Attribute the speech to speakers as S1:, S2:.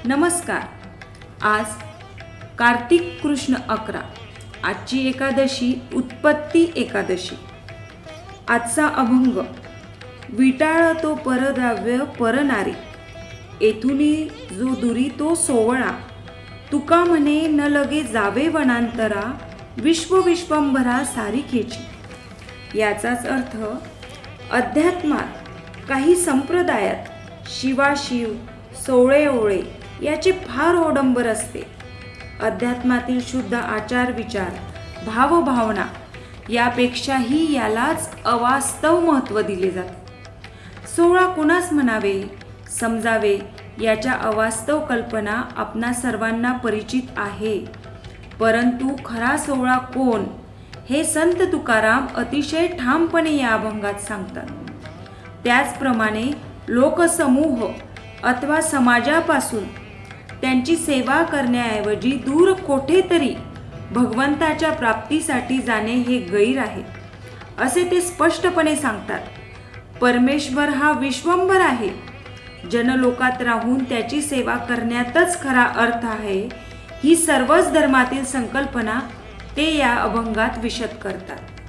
S1: नमस्कार. आज कार्तिक कृष्ण 11. आजची एकादशी उत्पत्ती एकादशी. आजचा अभंग. विटाळ तो परद्राव्य परनारी, येथुनी जो दुरी तो सोवळा. तुका म्हणे न लगे जावे वनांतरा, विश्व विश्वंभरा सारिखेची. याचाच अर्थ, अध्यात्मात काही संप्रदायात शिवाशिव सोवळे ओवळे याची फार ओडंबर असते. अध्यात्मातील शुद्ध आचार विचार भावभावना यापेक्षाही यालाच अवास्तव महत्त्व दिले जाते. सोवळा कुणास म्हणावे समजावे याच्या अवास्तव कल्पना आपणा सर्वांना परिचित आहे. परंतु खरा सोवळा कोण हे संत तुकाराम अतिशय ठामपणे या अभंगात सांगतात. त्याचप्रमाणे लोकसमूह अथवा समाजापासून त्यांची सेवा करण्याऐवजी दूर कोठेतरी भगवंताच्या प्राप्तीसाठी जाणे हे गैर आहे, असे ते स्पष्टपणे सांगतात. परमेश्वर हा विश्वंभर आहे. जनलोकात राहून त्याची सेवा करण्यातच खरा अर्थ आहे, ही सर्वच धर्मातील संकल्पना ते या अभंगात विशद करतात.